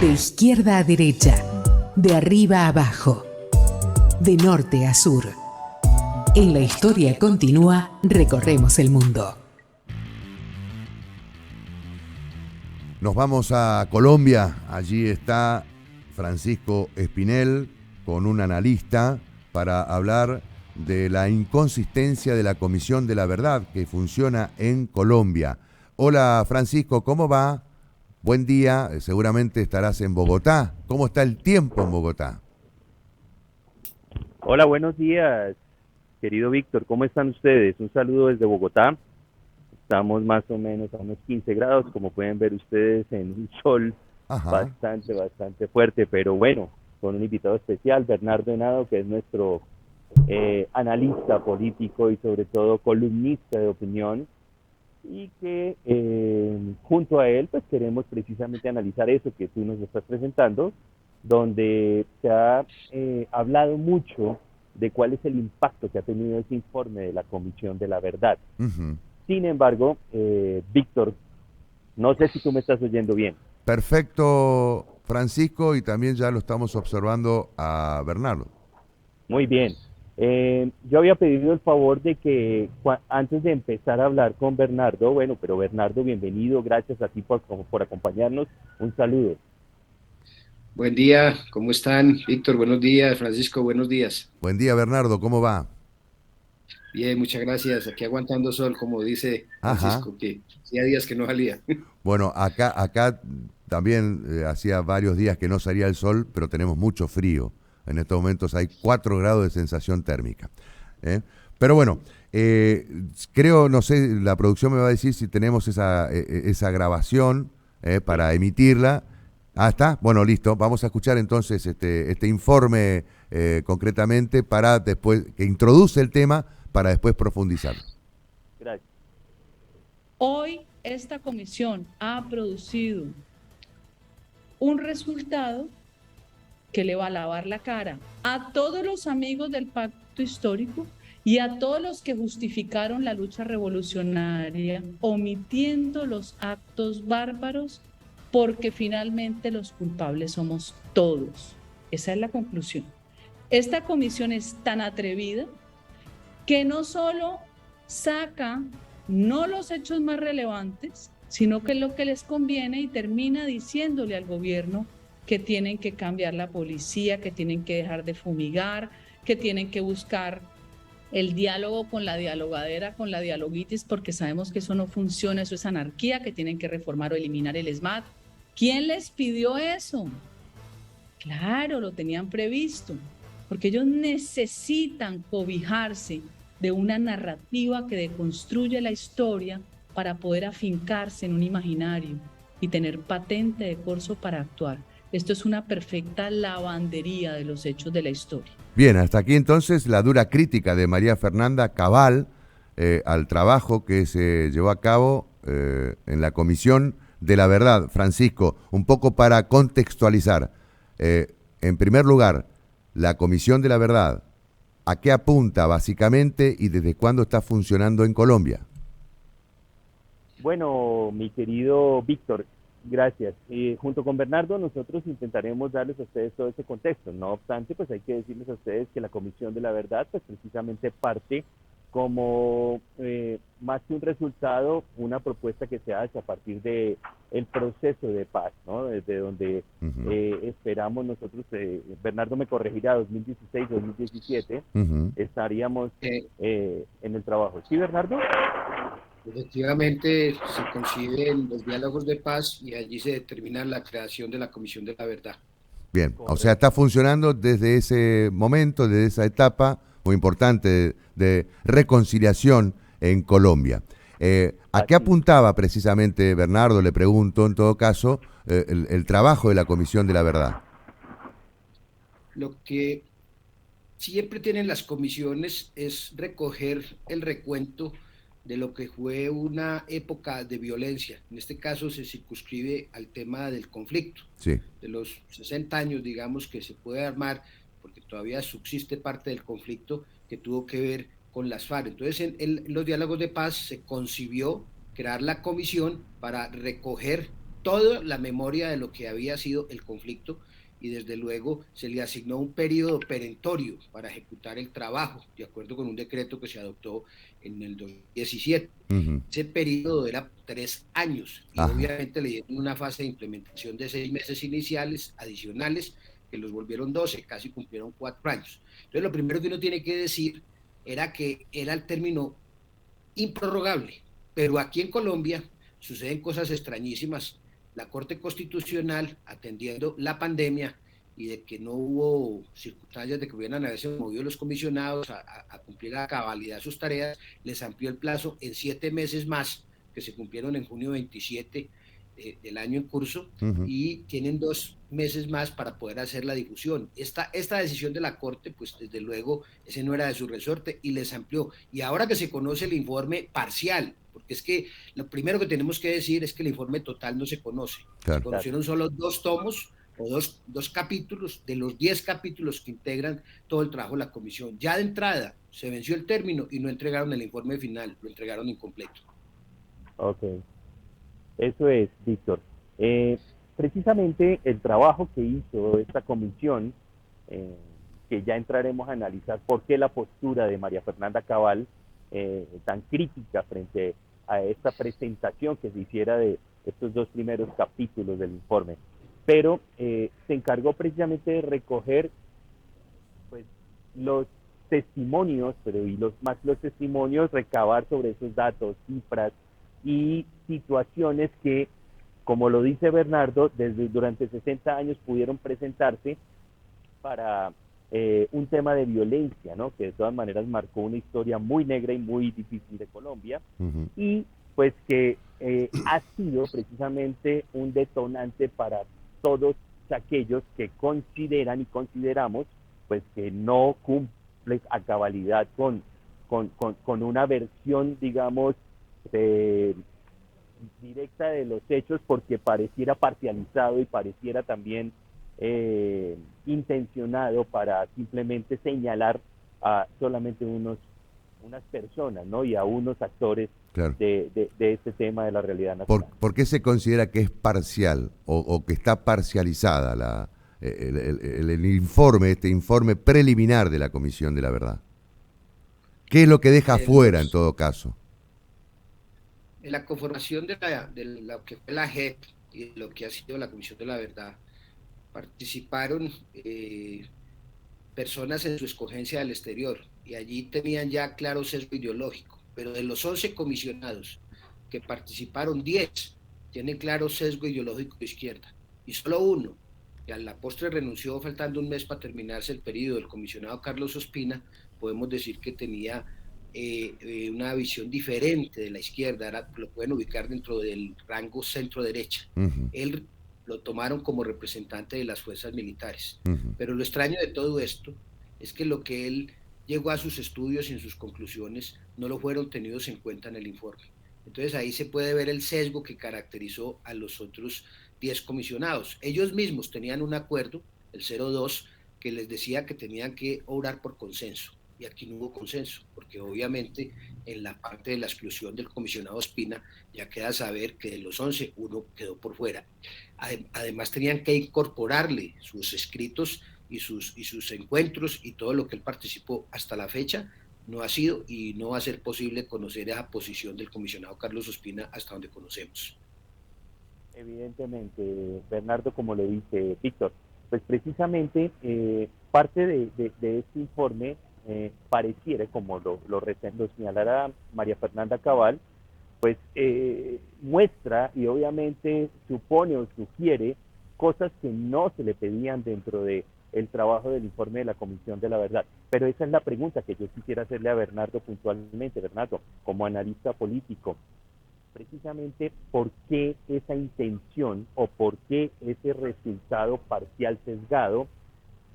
De izquierda a derecha, de arriba a abajo, de norte a sur. En la historia continúa, recorremos el mundo. Nos vamos a Colombia. Allí está Francisco Espinel con un analista para hablar de la inconsistencia de la Comisión de la Verdad que funciona en Colombia. Hola Francisco, ¿cómo va? Buen día, seguramente estarás en Bogotá. ¿Cómo está el tiempo en Bogotá? Hola, buenos días, querido Víctor. ¿Cómo están ustedes? Un saludo desde Bogotá. Estamos más o menos a unos 15 grados, como pueden ver ustedes, en un sol Ajá. bastante fuerte, pero bueno, con un invitado especial, Bernardo Henao, que es nuestro analista político y sobre todo columnista de opinión, y que junto a él pues queremos precisamente analizar eso que tú nos estás presentando, donde se ha hablado mucho de cuál es el impacto que ha tenido ese informe de la Comisión de la Verdad. Uh-huh. Sin embargo, Víctor, no sé si tú me estás oyendo bien. Perfecto, Francisco, y también ya lo estamos observando a Bernardo. Muy bien. Yo había pedido el favor de que antes de empezar a hablar con Bernardo, bueno, pero Bernardo, bienvenido, gracias a ti por acompañarnos. Un saludo. Buen día, ¿cómo están? Víctor, buenos días. Francisco, buenos días. Buen día, Bernardo, ¿cómo va? Bien, muchas gracias. Aquí aguantando sol, como dice Ajá. Francisco, que hacía días que no salía. Bueno, acá también hacía varios días que no salía el sol, pero tenemos mucho frío. En estos momentos hay 4 grados de sensación térmica. Pero bueno, creo, no sé, la producción me va a decir si tenemos esa grabación para emitirla. Ah, está. Bueno, listo. Vamos a escuchar entonces este informe concretamente para después, que introduce el tema para después profundizar. Gracias. Hoy esta comisión ha producido un resultado que le va a lavar la cara a todos los amigos del pacto histórico y a todos los que justificaron la lucha revolucionaria omitiendo los actos bárbaros, porque finalmente los culpables somos todos. Esa es la conclusión. Esta comisión es tan atrevida que no solo saca no los hechos más relevantes, sino que es lo que les conviene y termina diciéndole al gobierno que tienen que cambiar la policía, que tienen que dejar de fumigar, que tienen que buscar el diálogo con la dialogadera, con la dialoguitis, porque sabemos que eso no funciona, eso es anarquía, que tienen que reformar o eliminar el ESMAD. ¿Quién les pidió eso? Claro, lo tenían previsto, porque ellos necesitan cobijarse de una narrativa que deconstruye la historia para poder afincarse en un imaginario y tener patente de corso para actuar. Esto es una perfecta lavandería de los hechos de la historia. Bien, hasta aquí entonces la dura crítica de María Fernanda Cabal al trabajo que se llevó a cabo en la Comisión de la Verdad. Francisco, un poco para contextualizar. En primer lugar, la Comisión de la Verdad, ¿a qué apunta básicamente y desde cuándo está funcionando en Colombia? Bueno, mi querido Víctor, gracias. Junto con Bernardo, nosotros intentaremos darles a ustedes todo ese contexto. No obstante, pues hay que decirles a ustedes que la Comisión de la Verdad, pues precisamente parte como más que un resultado, una propuesta que se hace a partir de el proceso de paz, ¿no? Desde donde esperamos nosotros, Bernardo me corregirá, 2016, 2017, estaríamos en el trabajo. ¿Sí, Bernardo? Efectivamente, se conciben los diálogos de paz y allí se determina la creación de la Comisión de la Verdad. Bien, o sea, está funcionando desde ese momento, desde esa etapa muy importante de reconciliación en Colombia. ¿A qué apuntaba precisamente, Bernardo, le pregunto en todo caso, el trabajo de la Comisión de la Verdad? Lo que siempre tienen las comisiones es recoger el recuento de lo que fue una época de violencia. En este caso se circunscribe al tema del conflicto, sí, de los 60 años, digamos, que se puede armar, porque todavía subsiste parte del conflicto que tuvo que ver con las FARC. Entonces, en los diálogos de paz se concibió crear la comisión para recoger toda la memoria de lo que había sido el conflicto y desde luego se le asignó un periodo perentorio para ejecutar el trabajo, de acuerdo con un decreto que se adoptó en el 2017. Ujú. Ese periodo era 3 años y Ajá. obviamente le dieron una fase de implementación de 6 meses iniciales adicionales que los volvieron 12, casi cumplieron 4 años. Entonces lo primero que uno tiene que decir era que era el término improrrogable, pero aquí en Colombia suceden cosas extrañísimas. La Corte Constitucional, atendiendo la pandemia y de que no hubo circunstancias de que pudieran haberse movido los comisionados a cumplir a cabalidad sus tareas, les amplió el plazo en 7 meses más, que se cumplieron en junio 27 del año en curso, Ujú. y tienen 2 meses más para poder hacer la difusión. Esta decisión de la Corte, pues desde luego, ese no era de su resorte y les amplió. Y ahora que se conoce el informe parcial, porque es que lo primero que tenemos que decir es que el informe total no se conoce. Se Claro. Claro. conocieron solo 2 tomos o dos capítulos de los 10 capítulos que integran todo el trabajo de la comisión. Ya de entrada se venció el término y no entregaron el informe final, lo entregaron incompleto. Ok, eso es, Víctor. Eh, Precisamente el trabajo que hizo esta comisión, eh, que ya entraremos a analizar por qué la postura de María Fernanda Cabal tan crítica frente a esta presentación que se hiciera de estos 2 primeros capítulos del informe, pero se encargó precisamente de recoger pues los testimonios, pero y más los testimonios, recabar sobre esos datos, cifras y situaciones que, como lo dice Bernardo, durante 60 años pudieron presentarse para un tema de violencia, ¿no? Que de todas maneras marcó una historia muy negra y muy difícil de Colombia, Ujú. y pues que ha sido precisamente un detonante para todos aquellos que consideran y consideramos pues que no cumple a cabalidad con una versión, digamos, eh, directa de los hechos, porque pareciera parcializado y pareciera también intencionado para simplemente señalar a solamente unas personas, ¿no? Y a unos actores Claro. de este tema de la realidad ¿Por, nacional. por qué se considera que es parcial o que está parcializada el informe, este informe preliminar de la Comisión de la Verdad? ¿Qué es lo que deja fuera en todo caso? En la conformación de lo que fue la JEP y de lo que ha sido la Comisión de la Verdad, participaron personas en su escogencia del exterior y allí tenían ya claro sesgo ideológico, pero de los 11 comisionados que participaron, 10 tienen claro sesgo ideológico de izquierda y solo uno, que a la postre renunció faltando un mes para terminarse el periodo, el comisionado Carlos Ospina, podemos decir que tenía una visión diferente de la izquierda, lo pueden ubicar dentro del rango centro-derecha. Ujú. Él lo tomaron como representante de las fuerzas militares. Ujú. Pero lo extraño de todo esto es que lo que él llegó a sus estudios y en sus conclusiones no lo fueron tenidos en cuenta en el informe. Entonces ahí se puede ver el sesgo que caracterizó a los otros 10 comisionados. Ellos mismos tenían un acuerdo, el 02, que les decía que tenían que obrar por consenso. Y aquí no hubo consenso, porque obviamente en la parte de la exclusión del comisionado Ospina ya queda saber que de los 11 uno quedó por fuera. Además tenían que incorporarle sus escritos y sus encuentros y todo lo que él participó hasta la fecha. No ha sido y no va a ser posible conocer esa posición del comisionado Carlos Ospina hasta donde conocemos. Evidentemente, Bernardo, como lo dice Víctor, pues precisamente parte de este informe pareciera, como lo señalará María Fernanda Cabal, pues muestra y obviamente supone o sugiere cosas que no se le pedían dentro de el trabajo del informe de la Comisión de la Verdad. Pero esa es la pregunta que yo quisiera hacerle a Bernardo puntualmente. Bernardo, como analista político, precisamente por qué esa intención o por qué ese resultado parcial sesgado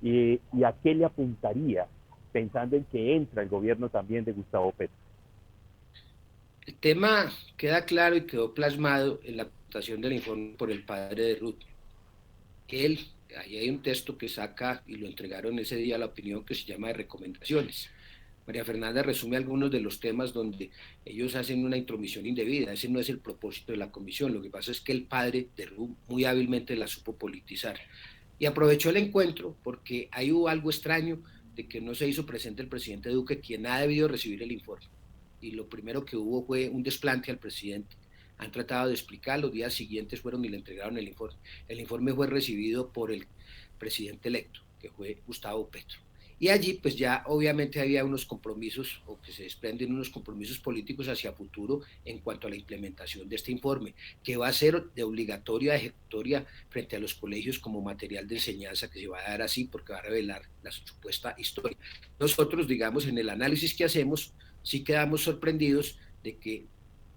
y a qué le apuntaría, pensando en que entra el gobierno también de Gustavo Petro. El tema queda claro y quedó plasmado en la presentación del informe por el padre de Ruth. Ahí hay un texto que saca y lo entregaron ese día a la opinión, que se llama de recomendaciones. María Fernanda resume algunos de los temas donde ellos hacen una intromisión indebida. Ese no es el propósito de la comisión. Lo que pasa es que el padre de Ru muy hábilmente la supo politizar. Y aprovechó el encuentro porque ahí hubo algo extraño de que no se hizo presente el presidente Duque, quien ha debido recibir el informe. Y lo primero que hubo fue un desplante al presidente. Han tratado de explicar, los días siguientes fueron y le entregaron el informe. El informe fue recibido por el presidente electo, que fue Gustavo Petro. Y allí pues ya obviamente había unos compromisos, o que se desprenden unos compromisos políticos hacia futuro en cuanto a la implementación de este informe, que va a ser de obligatoria ejecutoria frente a los colegios como material de enseñanza, que se va a dar así porque va a revelar la supuesta historia. Nosotros, digamos, en el análisis que hacemos, sí quedamos sorprendidos de que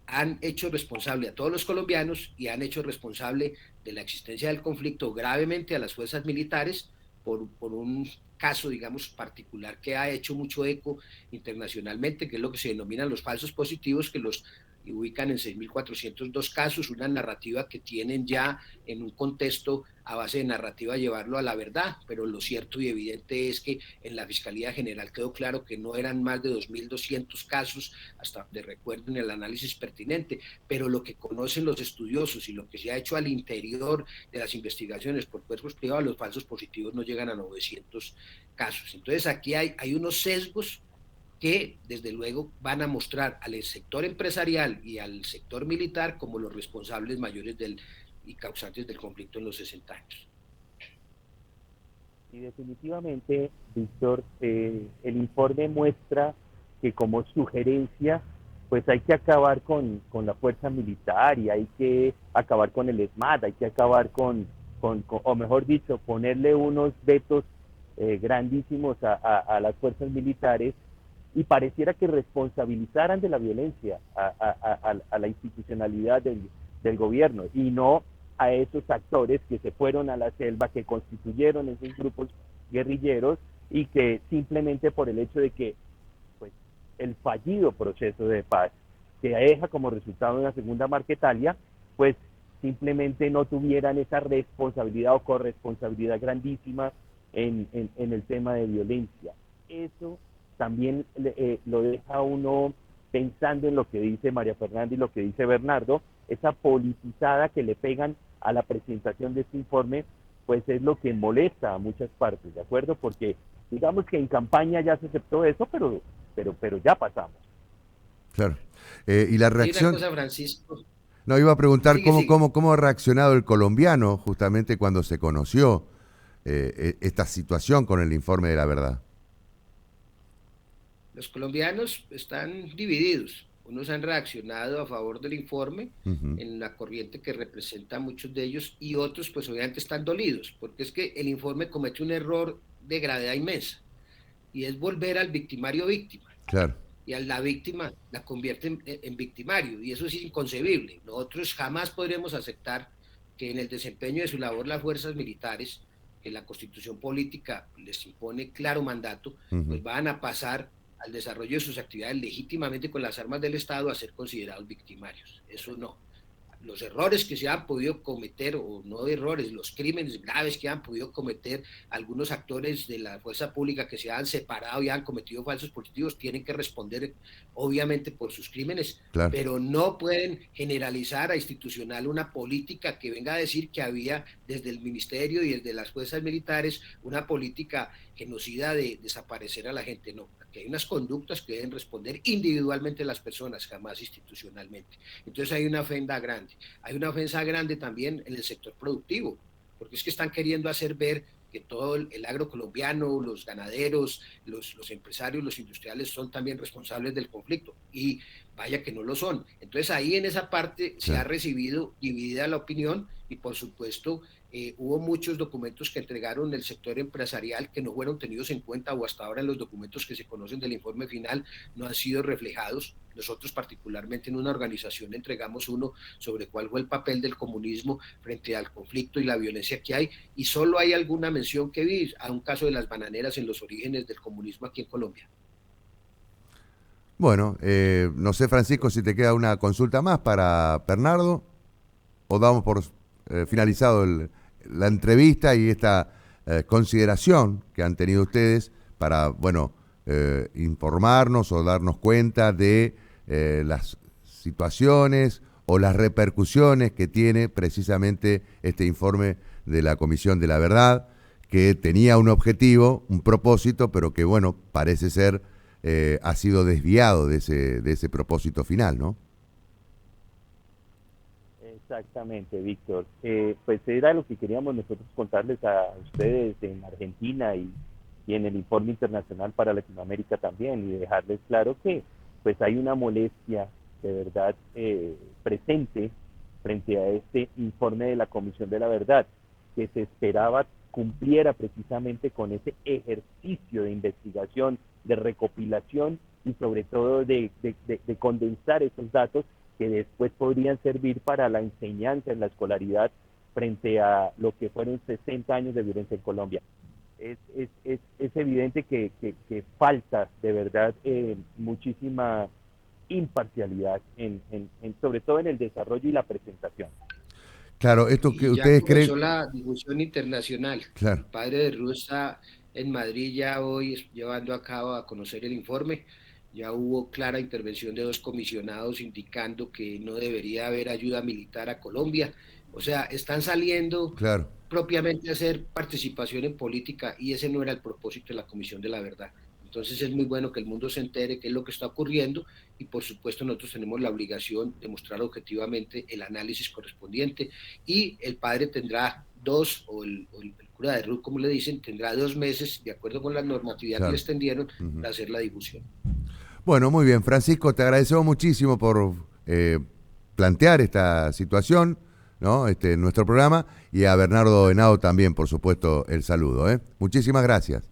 han hecho responsable a todos los colombianos y han hecho responsable de la existencia del conflicto gravemente a las fuerzas militares por un caso, digamos, particular que ha hecho mucho eco internacionalmente, que es lo que se denominan los falsos positivos, que los ubican en 6.402 casos, una narrativa que tienen ya en un contexto a base de narrativa llevarlo a la verdad, pero lo cierto y evidente es que en la Fiscalía General quedó claro que no eran más de 2.200 casos, hasta donde recuerdo en el análisis pertinente, pero lo que conocen los estudiosos y lo que se ha hecho al interior de las investigaciones por cuerpos privados, los falsos positivos no llegan a 900 casos. Entonces aquí hay unos sesgos que desde luego van a mostrar al sector empresarial y al sector militar como los responsables mayores y causantes del conflicto en los 60 años. Y definitivamente, Víctor, el informe muestra que como sugerencia, pues hay que acabar con la fuerza militar y hay que acabar con el ESMAD, hay que acabar o mejor dicho, ponerle unos vetos grandísimos a las fuerzas militares, y pareciera que responsabilizaran de la violencia a la institucionalidad del gobierno y no a esos actores que se fueron a la selva, que constituyeron esos grupos guerrilleros y que simplemente por el hecho de que pues, el fallido proceso de paz que deja como resultado una segunda Marquetalia, pues simplemente no tuvieran esa responsabilidad o corresponsabilidad grandísima en el tema de violencia. Eso también lo deja uno pensando en lo que dice María Fernanda y lo que dice Bernardo, esa politizada que le pegan a la presentación de este informe, pues es lo que molesta a muchas partes, ¿de acuerdo? Porque digamos que en campaña ya se aceptó eso, pero ya pasamos. Claro. Y la reacción... Una cosa, Francisco. No, iba a preguntar sigue. Cómo ha reaccionado el colombiano justamente cuando se conoció esta situación con el informe de la verdad. Los colombianos están divididos. Unos han reaccionado a favor del informe en la corriente que representa a muchos de ellos y otros pues obviamente están dolidos porque es que el informe comete un error de gravedad inmensa y es volver al victimario víctima. Claro. Y a la víctima la convierte en victimario y eso es inconcebible. Nosotros jamás podremos aceptar que en el desempeño de su labor las fuerzas militares, que la constitución política les impone claro mandato, pues van a pasar al desarrollo de sus actividades legítimamente con las armas del Estado a ser considerados victimarios. Eso no. Los errores que se han podido cometer, o no errores, los crímenes graves que han podido cometer algunos actores de la fuerza pública que se han separado y han cometido falsos positivos, tienen que responder obviamente por sus crímenes, claro, pero no pueden generalizar a institucional una política que venga a decir que había desde el ministerio y desde las fuerzas militares una política genocida de desaparecer a la gente. No, que hay unas conductas que deben responder individualmente las personas, jamás institucionalmente. Entonces hay una ofensa grande. Hay una ofensa grande también en el sector productivo, porque es que están queriendo hacer ver que todo el agro colombiano, los ganaderos, los empresarios, los industriales son también responsables del conflicto, y vaya que no lo son. Entonces ahí en esa parte se ha recibido dividida la opinión y por supuesto hubo muchos documentos que entregaron el sector empresarial que no fueron tenidos en cuenta o hasta ahora en los documentos que se conocen del informe final no han sido reflejados. Nosotros particularmente en una organización entregamos uno sobre cuál fue el papel del comunismo frente al conflicto y la violencia que hay, y solo hay alguna mención que vi a un caso de las bananeras en los orígenes del comunismo aquí en Colombia. Bueno, no sé, Francisco, si te queda una consulta más para Bernardo o damos por finalizado la entrevista y esta consideración que han tenido ustedes para, bueno, informarnos o darnos cuenta de las situaciones o las repercusiones que tiene precisamente este informe de la Comisión de la Verdad, que tenía un objetivo, un propósito, pero que, bueno, parece ser ha sido desviado de ese propósito final, ¿no? Exactamente, Víctor. Pues era lo que queríamos nosotros contarles a ustedes en Argentina y en el informe internacional para Latinoamérica también, y dejarles claro que pues hay una molestia de verdad presente frente a este informe de la Comisión de la Verdad, que se esperaba cumpliera precisamente con ese ejercicio de investigación, de recopilación y sobre todo de condensar esos datos que después podrían servir para la enseñanza en la escolaridad frente a lo que fueron 60 años de violencia en Colombia. Es evidente que falta de verdad muchísima imparcialidad, sobre todo en el desarrollo y la presentación. Claro, esto que ustedes creen... Ya comenzó la difusión internacional. Claro. El padre de Ruth está en Madrid ya hoy llevando a cabo a conocer el informe. Ya hubo clara intervención de 2 comisionados indicando que no debería haber ayuda militar a Colombia. O sea, están saliendo propiamente a hacer participación en política, y ese no era el propósito de la Comisión de la Verdad. Entonces es muy bueno que el mundo se entere qué es lo que está ocurriendo, y por supuesto nosotros tenemos la obligación de mostrar objetivamente el análisis correspondiente, y el padre tendrá 2, o el cura de Ruth, como le dicen, tendrá 2 meses, de acuerdo con la normatividad que le extendieron, para hacer la difusión. Bueno, muy bien, Francisco, te agradecemos muchísimo por plantear esta situación, ¿no? En nuestro programa, y a Bernardo Henao también, por supuesto, el saludo. Muchísimas gracias.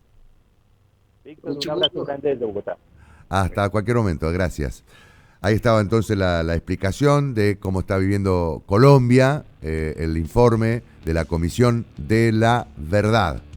Víctor, un abrazo grande desde Bogotá. Hasta cualquier momento, gracias. Ahí estaba entonces la explicación de cómo está viviendo Colombia, el informe de la Comisión de la Verdad.